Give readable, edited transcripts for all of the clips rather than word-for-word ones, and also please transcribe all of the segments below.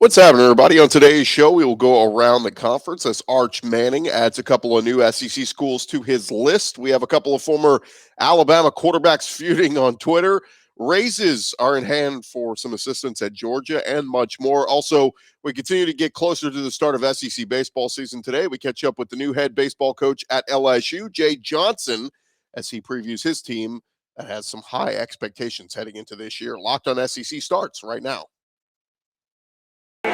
What's happening, everybody? On today's show, we will go around the conference as Arch Manning adds a couple of new SEC schools to his list. We have a couple of former Alabama quarterbacks feuding on Twitter. Raises are in hand for some assistants at Georgia and much more. Also, we continue to get closer to the start of SEC baseball season today. We catch up with the new head baseball coach at LSU, Jay Johnson, as he previews his team that has some high expectations heading into this year. Locked on SEC starts right now. You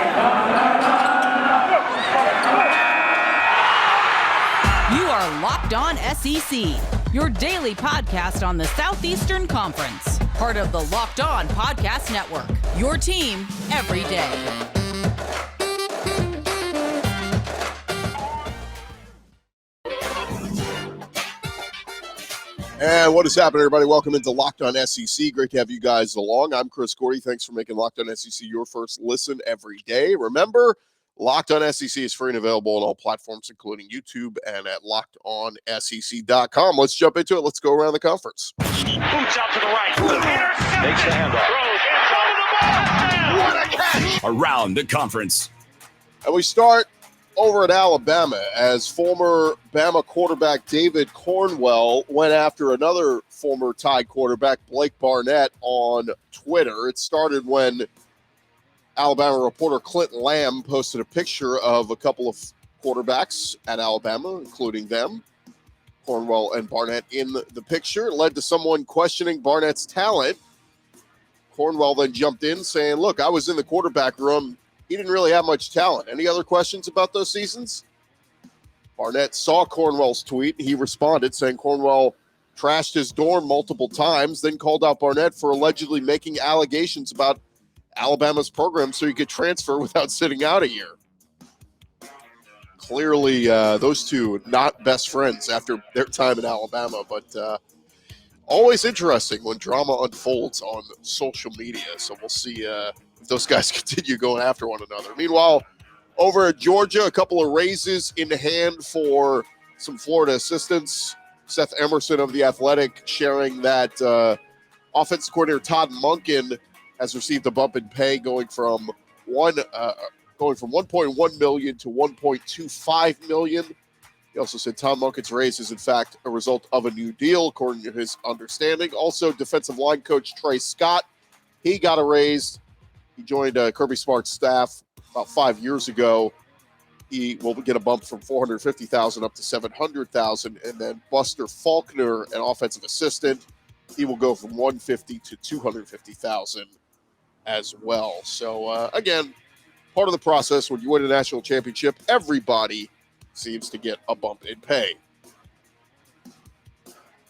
are Locked On SEC, your daily podcast on the Southeastern Conference. Part of the Locked On Podcast Network, your team every day. And what is happening, everybody? Welcome into Locked On SEC. Great to have you guys along. I'm Chris Gordy. Thanks for making Locked On SEC your first listen every day. Remember, Locked On SEC is free and available on all platforms, including YouTube and at LockedOnSEC.com. Let's jump into it. Let's go around the conference. Boots out to the right. Intercepted. Makes the handoff. Throws in front of the ball. What a catch. Around the conference. And we start over at Alabama as former Bama quarterback David Cornwell went after another former Tide quarterback, Blake Barnett, on Twitter. It started when Alabama reporter Clint Lamb posted a picture of a couple of quarterbacks at Alabama, including them, Cornwell and Barnett in the picture. It led to someone questioning Barnett's talent. Cornwell then jumped in saying, look, I was in the quarterback room. He didn't really have much talent. Any other questions about those seasons? Barnett saw Cornwell's tweet. He responded saying Cornwell trashed his dorm multiple times, then called out Barnett for allegedly making allegations about Alabama's program so he could transfer without sitting out a year. Clearly, those two not best friends after their time in Alabama, but always interesting when drama unfolds on social media. So we'll see if those guys continue going after one another. Meanwhile, over at Georgia, a couple of raises in hand for some Florida assistants. Seth Emerson of The Athletic sharing that offensive coordinator Todd Monken has received a bump in pay going from 1.1 million to 1.25 million. He also said Tom Monken's raise is in fact a result of a new deal, according to his understanding. Also, defensive line coach Trey Scott, he got a raise. He joined Kirby Smart's staff about 5 years ago. He will get a bump from $450,000 up to $700,000, and then Buster Faulkner, an offensive assistant, he will go from $150,000 to $250,000 as well. So again, part of the process when you win a national championship, everybody seems to get a bump in pay.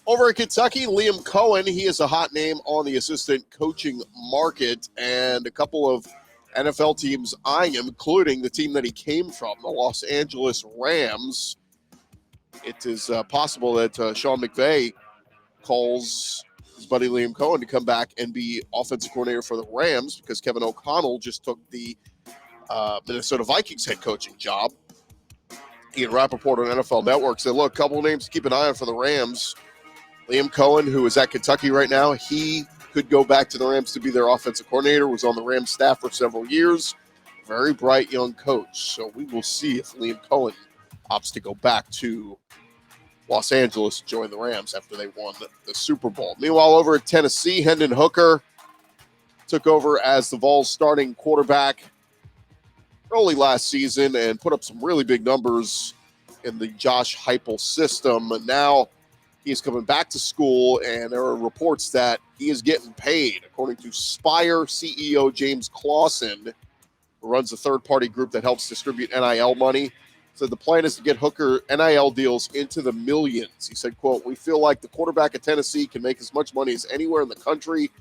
Over at Kentucky, Liam Cohen, he is a hot name on the assistant coaching market, and a couple of NFL teams eyeing him, including the team that he came from, the Los Angeles Rams. It is possible that Sean McVay calls his buddy Liam Cohen to come back and be offensive coordinator for the Rams because Kevin O'Connell just took the Minnesota Vikings head coaching job. Ian Rappaport on NFL Network said, look, a couple of names to keep an eye on for the Rams. Liam Cohen, who is at Kentucky right now, he could go back to the Rams to be their offensive coordinator, was on the Rams staff for several years. Very bright young coach. So we will see if Liam Cohen opts to go back to Los Angeles to join the Rams after they won the Super Bowl. Meanwhile, over at Tennessee, Hendon Hooker took over as the Vols starting quarterback early last season and put up some really big numbers in the Josh Heupel system. And now he's coming back to school, and there are reports that he is getting paid. According to Spire CEO James Clausen, who runs a third-party group that helps distribute NIL money, said the plan is to get Hooker NIL deals into the millions. He said, quote, we feel like the quarterback at Tennessee can make as much money as anywhere in the country.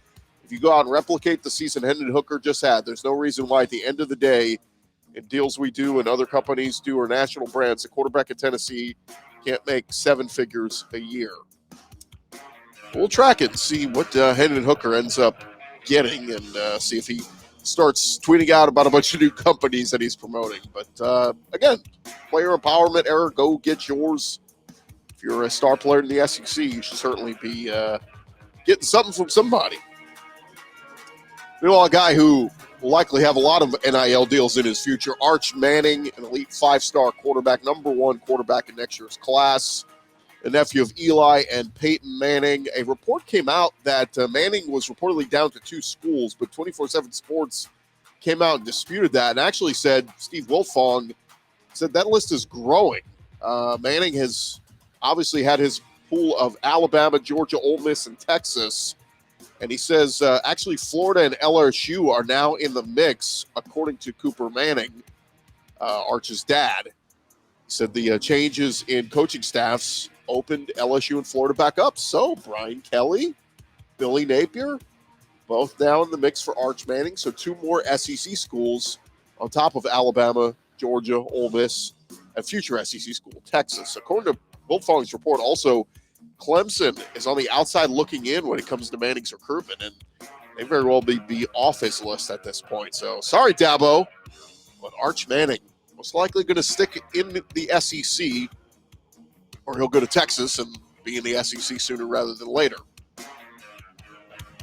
If you go out and replicate the season Hendon Hooker just had, there's no reason why at the end of the day, in deals we do and other companies do or national brands, the quarterback at Tennessee can't make seven figures a year. We'll track it and see what Hendon Hooker ends up getting and see if he starts tweeting out about a bunch of new companies that he's promoting. But again, player empowerment era, go get yours. If you're a star player in the SEC, you should certainly be getting something from somebody. Meanwhile, a guy who will likely have a lot of NIL deals in his future. Arch Manning, an elite 5-star quarterback, number 1 quarterback in next year's class, the nephew of Eli and Peyton Manning. A report came out that Manning was reportedly down to 2 schools, but 24/7 Sports came out and disputed that and actually said, Steve Wiltfong said that list is growing. Manning has obviously had his pool of Alabama, Georgia, Ole Miss, and Texas. And he says actually Florida and LSU are now in the mix, according to Cooper Manning, Arch's dad. He said the changes in coaching staffs opened LSU and Florida back up. So Brian Kelly, Billy Napier, both now in the mix for Arch Manning. So 2 more SEC schools on top of Alabama, Georgia, Ole Miss, and future SEC school, Texas. According to Wiltfong's report, also, Clemson is on the outside looking in when it comes to Manning's recruitment, and they very well be off his list at this point. So sorry, Dabo, but Arch Manning most likely going to stick in the SEC, or he'll go to Texas and be in the SEC sooner rather than later.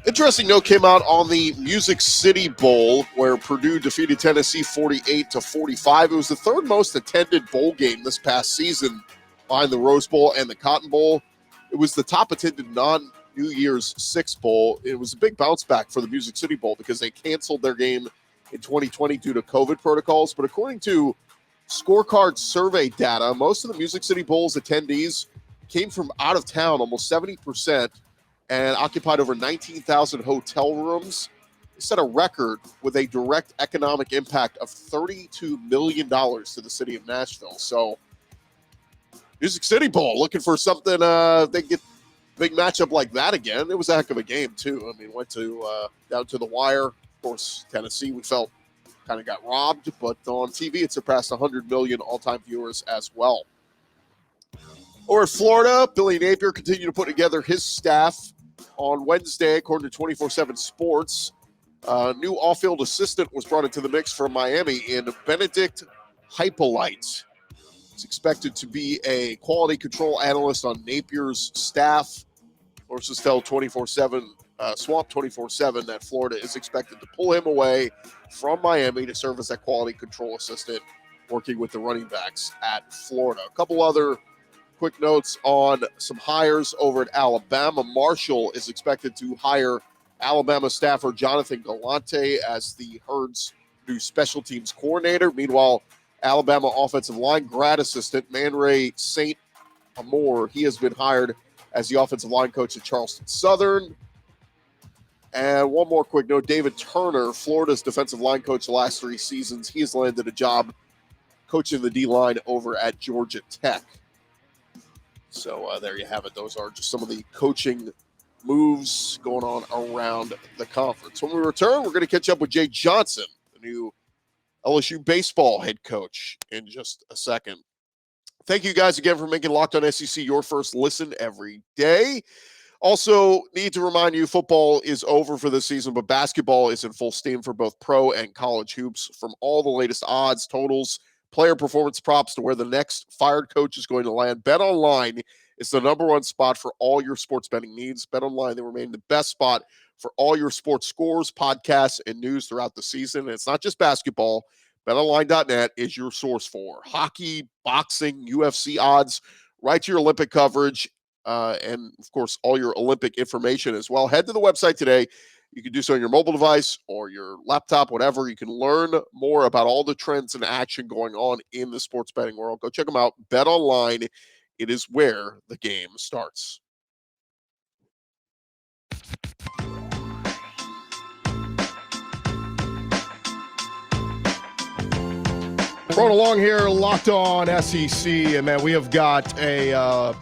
Interesting note came out on the Music City Bowl where Purdue defeated Tennessee 48-45. It was the 3rd most attended bowl game this past season behind the Rose Bowl and the Cotton Bowl. It was the top attended non-New Year's Six Bowl. It was a big bounce back for the Music City Bowl because they canceled their game in 2020 due to COVID protocols. But according to scorecard survey data, most of the Music City Bowl's attendees came from out of town, almost 70%, and occupied over 19,000 hotel rooms. They set a record with a direct economic impact of $32 million to the city of Nashville. So Music City Bowl, looking for something, they get a big matchup like that again. It was a heck of a game, too. I mean, went to down to the wire. Of course, Tennessee, we felt, kind of got robbed, but on TV, it surpassed 100 million all-time viewers as well. Over at Florida, Billy Napier continued to put together his staff on Wednesday, according to 24/7 Sports. A new off-field assistant was brought into the mix from Miami in Benedict Hypolite. He's expected to be a quality control analyst on Napier's staff. Sources tell 24/7, Swamp 24/7 that Florida is expected to pull him away from Miami to serve as that quality control assistant, working with the running backs at Florida. A couple other quick notes on some hires over at Alabama. Marshall is expected to hire Alabama staffer Jonathan Galante as the Herd's new special teams coordinator. Meanwhile, Alabama offensive line grad assistant Man Ray St. Amour, he has been hired as the offensive line coach at Charleston Southern. And one more quick note, David Turner, Florida's defensive line coach the last 3 seasons. He has landed a job coaching the D-line over at Georgia Tech. So there you have it. Those are just some of the coaching moves going on around the conference. When we return, we're going to catch up with Jay Johnson, the new LSU baseball head coach, in just a second. Thank you guys again for making Locked On SEC your first listen every day. Also, need to remind you, football is over for this season, but basketball is in full steam for both pro and college hoops. From all the latest odds, totals, player performance props to where the next fired coach is going to land, BetOnline is the #1 spot for all your sports betting needs. BetOnline, they remain the best spot for all your sports scores, podcasts, and news throughout the season. And it's not just basketball. BetOnline.net is your source for hockey, boxing, UFC odds, right to your Olympic coverage, and, of course, all your Olympic information as well. Head to the website today. You can do so on your mobile device or your laptop, whatever. You can learn more about all the trends and action going on in the sports betting world. Go check them out. BetOnline, it is where the game starts. Rolling along here, Locked On SEC, and man, we have got a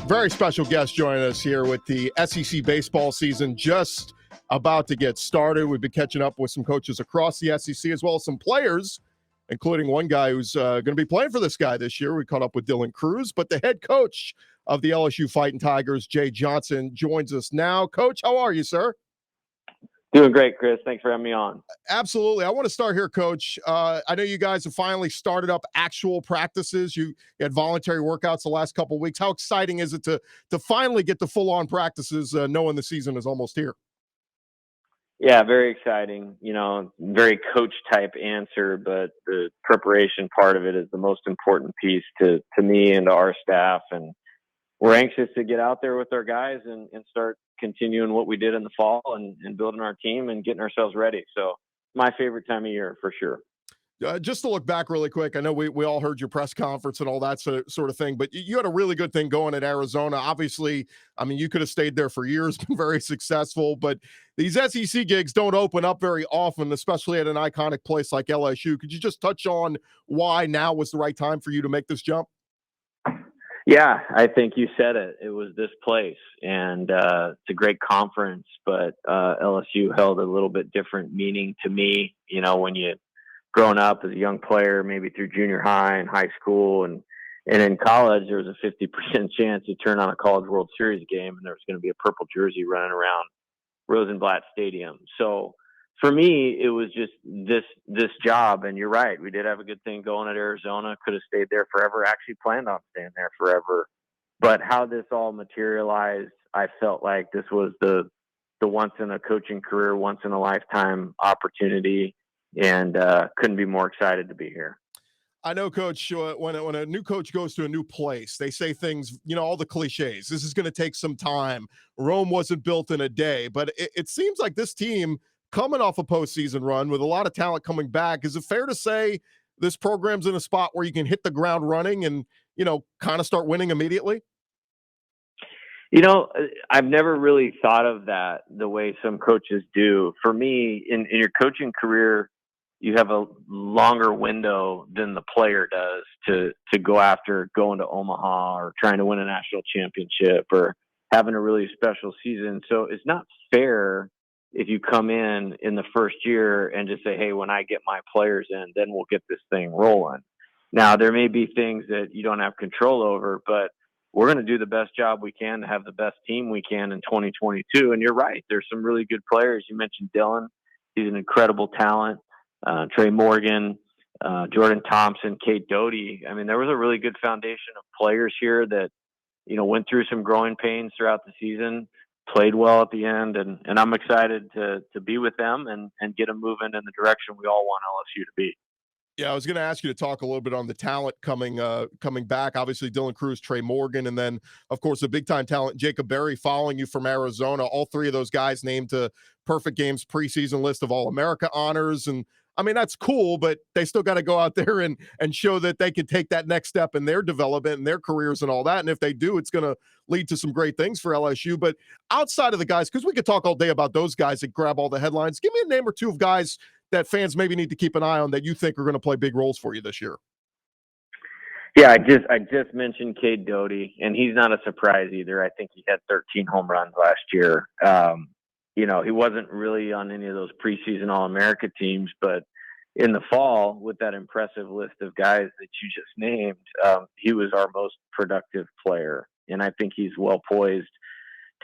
very special guest joining us here with the SEC baseball season just about to get started. We've been catching up with some coaches across the SEC as well as some players, including one guy who's going to be playing for this guy this year. We caught up with Dylan Cruz, but the head coach of the LSU Fighting Tigers, Jay Johnson, joins us now. Coach, how are you, sir? Doing great, Chris. Thanks for having me on. Absolutely. I want to start here, Coach. I know you guys have finally started up actual practices. You had voluntary workouts the last couple of weeks. How exciting is it to finally get the full-on practices knowing the season is almost here? Yeah, very exciting. Very coach type answer, but the preparation part of it is the most important piece to me and to our staff. And we're anxious to get out there with our guys and start continuing what we did in the fall and building our team and getting ourselves ready. So my favorite time of year for sure. Just to look back really quick, I know we all heard your press conference and all that sort of thing, but you had a really good thing going at Arizona. Obviously, I mean, you could have stayed there for years, been very successful, but these SEC gigs don't open up very often, especially at an iconic place like LSU. Could you just touch on why now was the right time for you to make this jump? Yeah, I think you said it. It was this place, and it's a great conference, but LSU held a little bit different meaning to me. When you growing up as a young player, maybe through junior high and high school, and in college, there was a 50% chance you turn on a College World Series game and there was going to be a purple jersey running around Rosenblatt Stadium. So for me, it was just this job. And you're right, we did have a good thing going at Arizona. Could have stayed there forever. Actually planned on staying there forever. But how this all materialized, I felt like this was the once in a coaching career, once in a lifetime opportunity, and couldn't be more excited to be here. I know, Coach, when a new coach goes to a new place, they say things, all the cliches. This is going to take some time. Rome wasn't built in a day. But it seems like this team, coming off a postseason run with a lot of talent coming back, is it fair to say this program's in a spot where you can hit the ground running and, kind of start winning immediately? I've never really thought of that the way some coaches do. For me, in your coaching career, you have a longer window than the player does to go after going to Omaha or trying to win a national championship or having a really special season. So it's not fair if you come in the first year and just say, hey, when I get my players in, then we'll get this thing rolling. Now, there may be things that you don't have control over, but we're going to do the best job we can to have the best team we can in 2022. And you're right. There's some really good players. You mentioned Dylan. He's an incredible talent. Trey Morgan, Jordan Thompson, Kate Doty. I mean, there was a really good foundation of players here that, went through some growing pains throughout the season, played well at the end. And I'm excited to be with them and get them moving in the direction we all want LSU to be. Yeah, I was going to ask you to talk a little bit on the talent coming back. Obviously, Dylan Cruz, Trey Morgan, and then, of course, the big-time talent, Jacob Berry, following you from Arizona. All three of those guys named to Perfect Games preseason list of All-America honors. And, I mean, that's cool, but they still got to go out there and show that they can take that next step in their development and their careers and all that. And if they do, it's going to lead to some great things for LSU. But outside of the guys, because we could talk all day about those guys that grab all the headlines, give me a name or two of guys that fans maybe need to keep an eye on that you think are going to play big roles for you this year. Yeah, I just mentioned Cade Doty, and he's not a surprise either. I think he had 13 home runs last year. He wasn't really on any of those preseason All-America teams, but in the fall, with that impressive list of guys that you just named, he was our most productive player, and I think he's well poised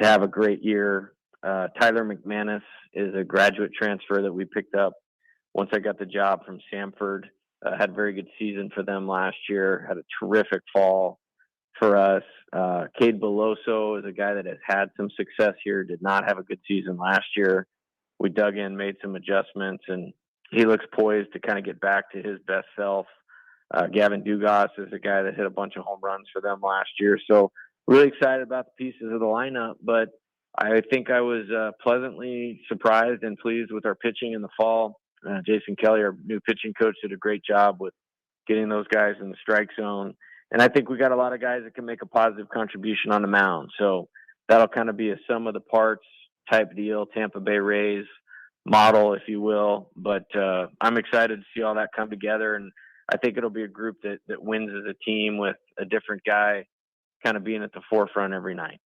to have a great year. Tyler McManus is a graduate transfer that we picked up once I got the job from Samford. Had a very good season for them last year, had a terrific fall for us. Cade Beloso is a guy that has had some success here, did not have a good season last year. We dug in, made some adjustments, and he looks poised to kind of get back to his best self. Gavin Dugas is a guy that hit a bunch of home runs for them last year. So really excited about the pieces of the lineup, but I think I was pleasantly surprised and pleased with our pitching in the fall. Jason Kelly, our new pitching coach, did a great job with getting those guys in the strike zone. And I think we got a lot of guys that can make a positive contribution on the mound. So that'll kind of be a sum of the parts type deal, Tampa Bay Rays model, if you will. But I'm excited to see all that come together. And I think it'll be a group that wins as a team with a different guy kind of being at the forefront every night.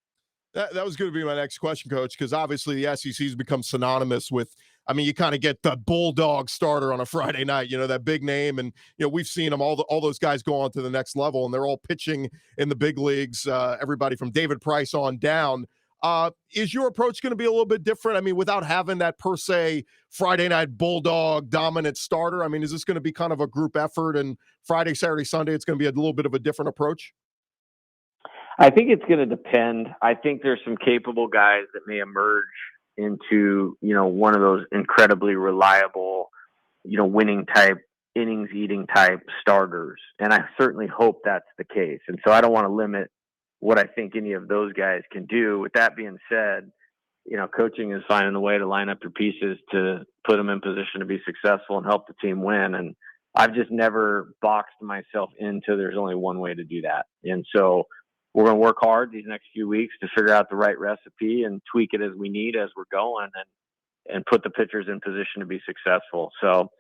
That was going to be my next question, Coach, because obviously the SEC has become synonymous with, I mean, you kind of get the Bulldog starter on a Friday night, that big name. And, we've seen them, all those guys go on to the next level, and they're all pitching in the big leagues, everybody from David Price on down. Is your approach going to be a little bit different? I mean, without having that per se Friday night Bulldog dominant starter, I mean, is this going to be kind of a group effort, and Friday, Saturday, Sunday, it's going to be a little bit of a different approach? I think it's going to depend. I think there's some capable guys that may emerge into, one of those incredibly reliable, winning type, innings eating type starters. And I certainly hope that's the case. And so I don't want to limit what I think any of those guys can do. With that being said, coaching is finding the way to line up your pieces to put them in position to be successful and help the team win. And I've just never boxed myself into there's only one way to do that. And so we're going to work hard these next few weeks to figure out the right recipe and tweak it as we need as we're going and put the pitchers in position to be successful. So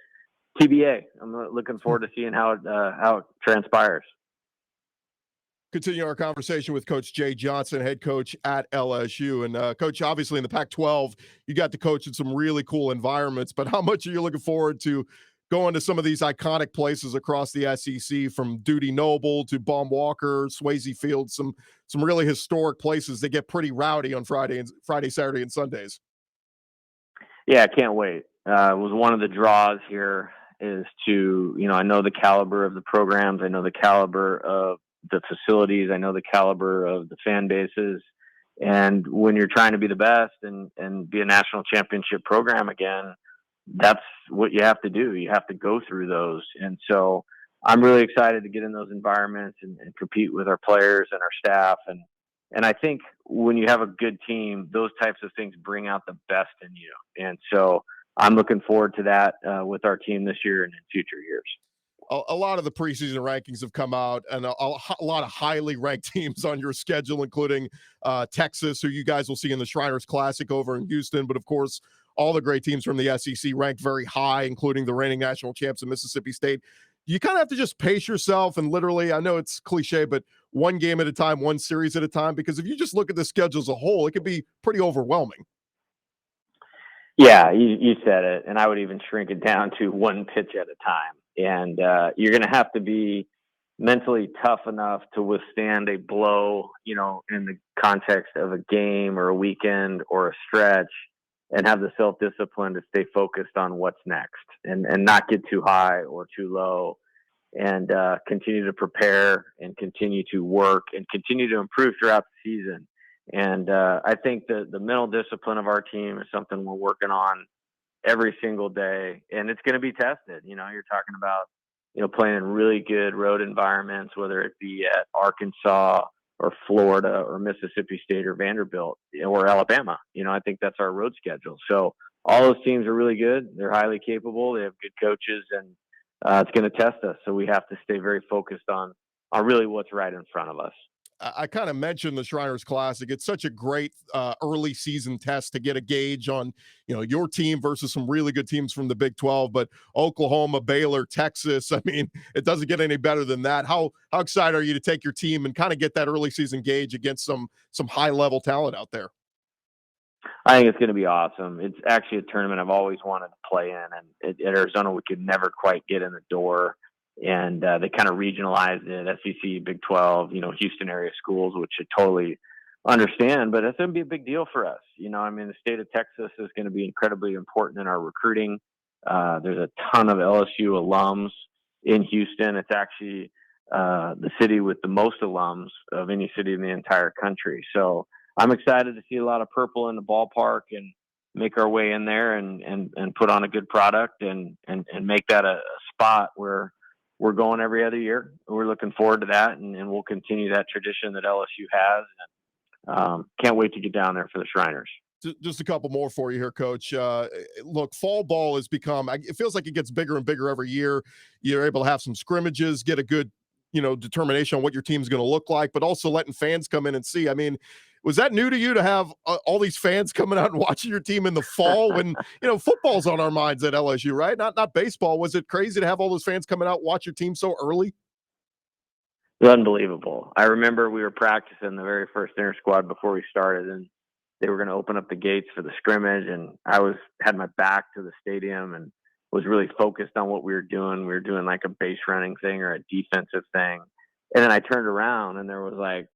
TBA, I'm looking forward to seeing how it transpires. Continue our conversation with Coach Jay Johnson, head coach at LSU. And Coach, obviously in the Pac-12, you got to coach in some really cool environments, but how much are you looking forward to going to some of these iconic places across the SEC, from Dudy Noble to Baum Walker, Swayze Field, some really historic places that get pretty rowdy on Friday, Saturday, and Sundays? Yeah, I can't wait. It was one of the draws here is to, I know the caliber of the programs. I know the caliber of the facilities. I know the caliber of the fan bases. And when you're trying to be the best and be a national championship program again, that's what you have to do. You have to go through those. And so I'm really excited to get in those environments and compete with our players and our staff. And I think when you have a good team, those types of things bring out the best in you. And so I'm looking forward to that with our team this year and in future years. A lot of the preseason rankings have come out, and a lot of highly ranked teams on your schedule, including Texas, who you guys will see in the Shriners Classic over in Houston. But, of course, all the great teams from the SEC ranked very high, including the reigning national champs in Mississippi State. You kind of have to just pace yourself and literally, I know it's cliche, but one game at a time, one series at a time, because if you just look at the schedule as a whole, it can be pretty overwhelming. Yeah, you said it, and I would even shrink it down to one pitch at a time. And you're going to have to be mentally tough enough to withstand a blow, in the context of a game or a weekend or a stretch, and have the self-discipline to stay focused on what's next and not get too high or too low, and continue to prepare and continue to work and continue to improve throughout the season. And I think the mental discipline of our team is something we're working on every single day, and it's going to be tested. You're talking about, playing in really good road environments, whether it be at Arkansas or Florida or Mississippi State or Vanderbilt or Alabama. I think that's our road schedule. So all those teams are really good. They're highly capable. They have good coaches, and it's going to test us. So we have to stay very focused on really what's right in front of us. I kind of mentioned the Shriners Classic. It's such a great early season test to get a gauge on, your team versus some really good teams from the Big 12, but Oklahoma, Baylor, Texas. I mean, it doesn't get any better than that. How excited are you to take your team and kind of get that early season gauge against some high level talent out there? I think it's going to be awesome. It's actually a tournament I've always wanted to play in, and at Arizona we could never quite get in the door. And they kind of regionalized it, SEC, Big 12, Houston area schools, which I totally understand, but it's going to be a big deal for us. The state of Texas is going to be incredibly important in our recruiting. There's a ton of LSU alums in Houston. It's actually the city with the most alums of any city in the entire country. So I'm excited to see a lot of purple in the ballpark and make our way in there and put on a good product and make that a spot where we're going every other year. We're looking forward to that, and we'll continue that tradition that LSU has. And can't wait to get down there for the Shriners. Just a couple more for you here, Coach. Look, fall ball has become, it feels like it gets bigger and bigger every year. You're able to have some scrimmages, get a good, determination on what your team's going to look like, but also letting fans come in and see. I mean, was that new to you to have all these fans coming out and watching your team in the fall when, football's on our minds at LSU, right? Not baseball. Was it crazy to have all those fans coming out, watch your team so early? It was unbelievable. I remember we were practicing the very first inter squad before we started, and they were going to open up the gates for the scrimmage, and I had my back to the stadium and was really focused on what we were doing. We were doing like a base running thing or a defensive thing. And then I turned around and there was like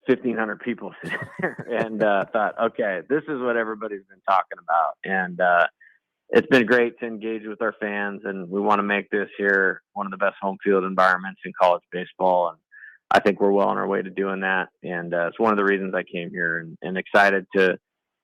1,500 people sitting there and thought, okay, this is what everybody's been talking about. And it's been great to engage with our fans, and we want to make this here one of the best home field environments in college baseball. And I think we're well on our way to doing that. And it's one of the reasons I came here and excited to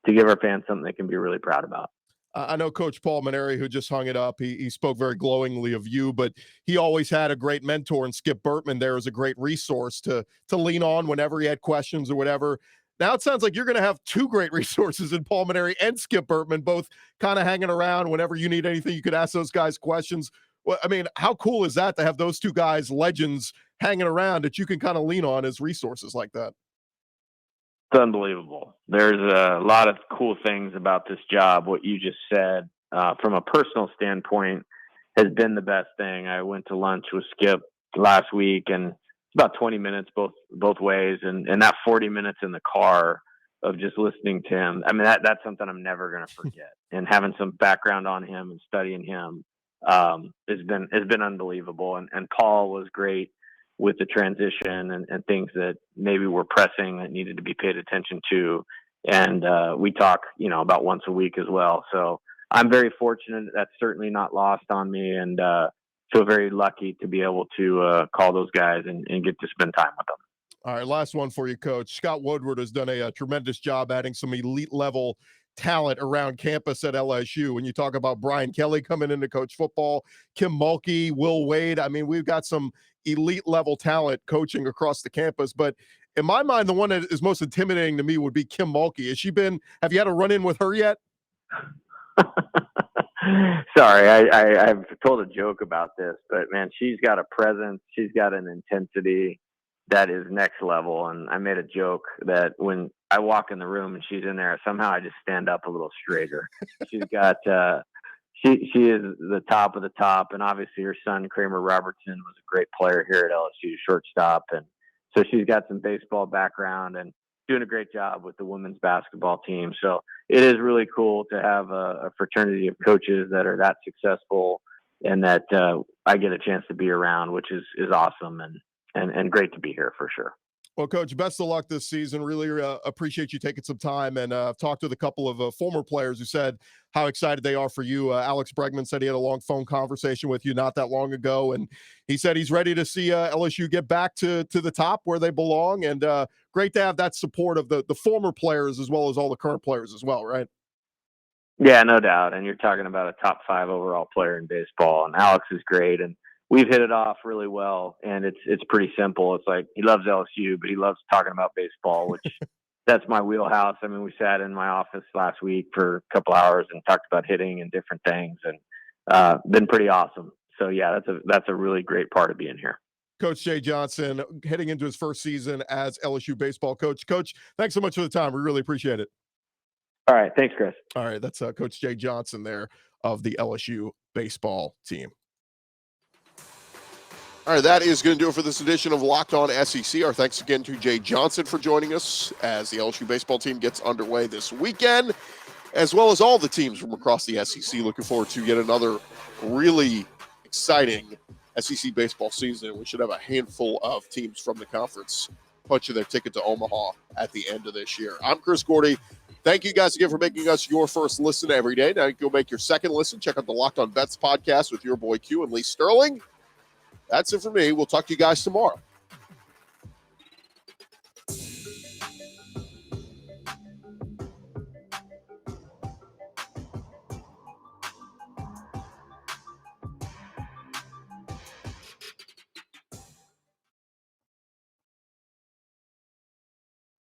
to give our fans something they can be really proud about. I know Coach Paul Maneri, who just hung it up, he spoke very glowingly of you, but he always had a great mentor, and Skip Bertman there is a great resource to lean on whenever he had questions or whatever. Now it sounds like you're going to have two great resources in Paul Maneri and Skip Bertman, both kind of hanging around whenever you need anything. You could ask those guys questions. Well, I mean, how cool is that to have those two guys, legends, hanging around that you can kind of lean on as resources like that? It's unbelievable. There's a lot of cool things about this job. What you just said, from a personal standpoint, has been the best thing. I went to lunch with Skip last week, and it's about 20 minutes both ways, and that 40 minutes in the car of just listening to him. I mean, that's something I'm never going to forget. And having some background on him and studying him has been unbelievable. And Paul was great with the transition and things that maybe were pressing that needed to be paid attention to. And we talk, about once a week as well. So I'm very fortunate. That's certainly not lost on me, and feel very lucky to be able to call those guys and get to spend time with them. All right, last one for you, Coach. Scott Woodward has done a tremendous job adding some elite level talent around campus at LSU. When you talk about Brian Kelly coming in to coach football, Kim Mulkey, Will Wade, I mean, we've got some elite level talent coaching across the campus. But in my mind, the one that is most intimidating to me would be Kim Mulkey. Have you had a run in with her yet? Sorry, I've told a joke about this, but man, she's got a presence. She's got an intensity that is next level. And I made a joke that when I walk in the room and she's in there, somehow I just stand up a little straighter. She's got, she is the top of the top. And obviously her son, Kramer Robertson, was a great player here at LSU, shortstop. And so she's got some baseball background and doing a great job with the women's basketball team. So it is really cool to have a fraternity of coaches that are that successful and that I get a chance to be around, which is awesome. And great to be here for sure. Well, Coach, best of luck this season. Really appreciate you taking some time. And I've talked with a couple of former players who said how excited they are for you. Alex Bregman said he had a long phone conversation with you not that long ago. And he said he's ready to see LSU get back to the top where they belong. And great to have that support of the former players as well as all the current players as well, right? Yeah, no doubt. And you're talking about a top 5 overall player in baseball. And Alex is great. And we've hit it off really well, and it's pretty simple. It's like he loves LSU, but he loves talking about baseball, which that's my wheelhouse. I mean, we sat in my office last week for a couple hours and talked about hitting and different things, and been pretty awesome. So yeah, that's a really great part of being here. Coach Jay Johnson heading into his first season as LSU baseball coach. Coach, thanks so much for the time. We really appreciate it. All right, thanks, Chris. All right, that's Coach Jay Johnson there of the LSU baseball team. All right, that is going to do it for this edition of Locked On SEC. Our thanks again to Jay Johnson for joining us as the LSU baseball team gets underway this weekend, as well as all the teams from across the SEC. Looking forward to yet another really exciting SEC baseball season. We should have a handful of teams from the conference punching their ticket to Omaha at the end of this year. I'm Chris Gordy. Thank you guys again for making us your first listen every day. Now you can go make your second listen. Check out the Locked On Bets podcast with your boy Q and Lee Sterling. That's it for me. We'll talk to you guys tomorrow.